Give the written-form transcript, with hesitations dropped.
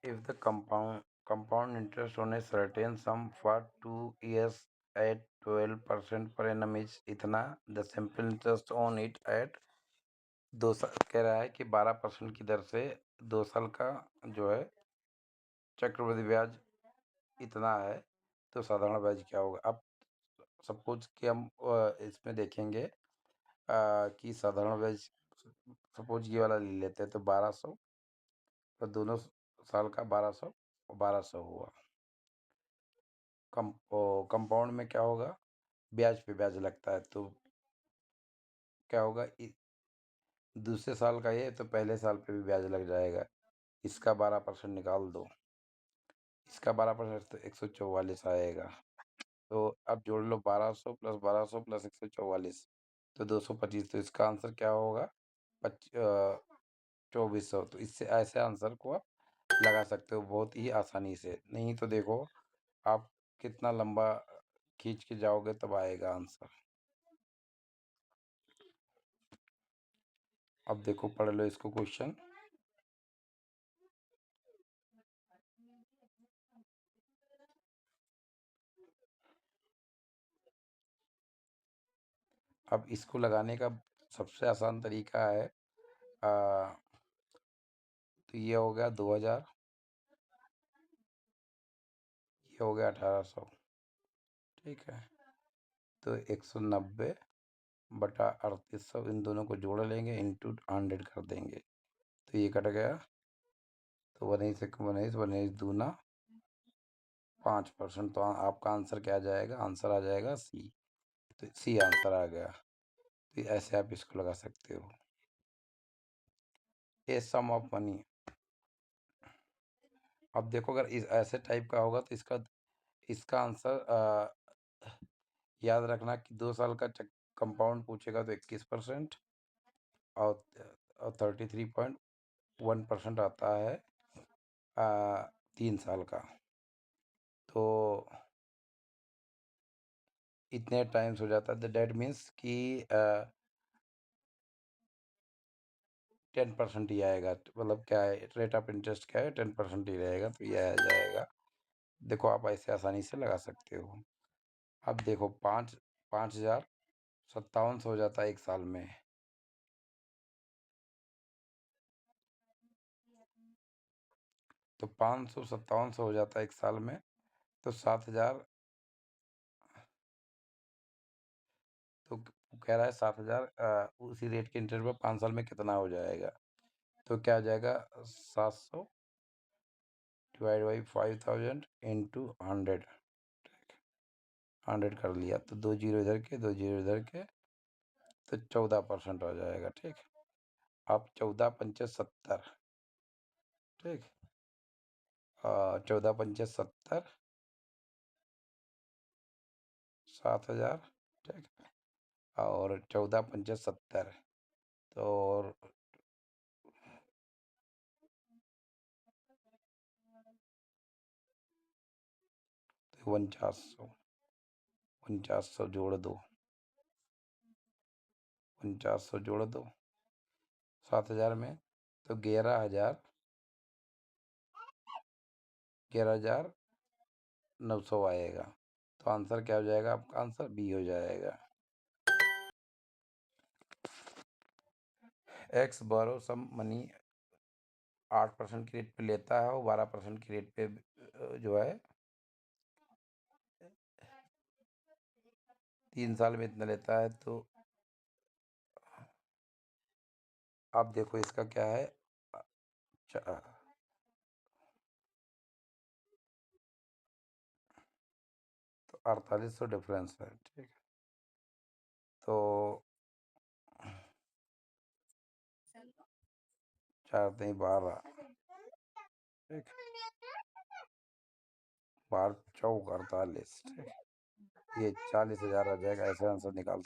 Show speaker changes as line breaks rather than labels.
if the compound interest on a certain sum for 2 years at 12% per annum is इतना, the simple interest on it at 2 साल कह रहा है कि 12% की दर से 2 साल का जो है चक्रवृद्धि ब्याज इतना है, तो साधारण ब्याज क्या होगा। अब सपोज कि हम इसमें देखेंगे कि साधारण ब्याज सपोज ये वाला ले लेते हैं, तो 1200, तो दोनों साल का 1200 और 1200 हुआ। कंपाउंड में क्या होगा, ब्याज पे ब्याज लगता है, तो क्या होगा, दूसरे साल का ये तो पहले साल पे भी ब्याज लग जाएगा। इसका 12% निकाल दो, इसका 12% तो 144 आएगा। तो अब जोड़ लो 1200 प्लस 1200 प्लस 144, तो 225। तो इसका आंसर क्या होगा, 2400। तो इससे ऐसे आंसर को आप लगा सकते हो बहुत ही आसानी से। नहीं तो देखो आप कितना लंबा खींच के जाओगे तब आएगा आंसर। अब देखो पढ़ लो इसको क्वेश्चन। अब इसको लगाने का सबसे आसान तरीका है, तो ये हो गया 2000, ये हो गया 1800, ठीक है। तो 190 बटा 3800, इन दोनों को जोड़ लेंगे, इंटू 100 कर देंगे, तो ये कट गया। तो 1 दूना 5%, तो आपका आंसर क्या आ जाएगा, आंसर आ जाएगा सी। तो सी आंसर आ गया। तो ऐसे आप इसको लगा सकते हो। ए सम ऑफ मनी। अब देखो अगर इस ऐसे टाइप का होगा तो इसका आंसर याद रखना कि 2 साल का कंपाउंड पूछेगा तो 21%, और 33.1% आता है 3 साल का। तो इतने टाइम्स हो जाता है, डेट मीन्स कि 10% ही आएगा। मतलब क्या है, रेट ऑफ इंटरेस्ट क्या है, 10% ही रहेगा, तो ये आ जाएगा। देखो आप ऐसे आसानी से लगा सकते हो। अब देखो 5,5700 हो जाता है 1 साल में। तो 5,5700 हो जाता है 1 साल में, तो 7,000, तो कह रहा है 7,000 उसी रेट के इंटरेस्ट पर 5 साल में कितना हो जाएगा। तो क्या हो जाएगा, 700 डिवाइड बाई 5000 इंटू 100, 100 कर लिया, तो 2 जीरो इधर के 2 जीरो इधर के, तो 14% हो जाएगा, ठीक। अब 14 पंचे 70, ठीक, 14 पंचे 70, 7,000, ठीक, और 14 पंचे 70, तो 4900 जोड़ दो, 4900 जोड़ दो 7,000 में, तो 11,900 आएगा। तो आंसर क्या हो जाएगा, आपका आंसर बी हो जाएगा। एक्स बोरो सम मनी 8% की रेट पे लेता है और 12% की रेट पे जो है 3 साल में इतना लेता है। तो आप देखो इसका क्या है, तो 4800 डिफरेंस है, ठीक। तो 4 3 12, ठीक, 12 चौक 48, ठीक, ये 40,000 आ जाएगा। ऐसे आंसर निकाल सकते।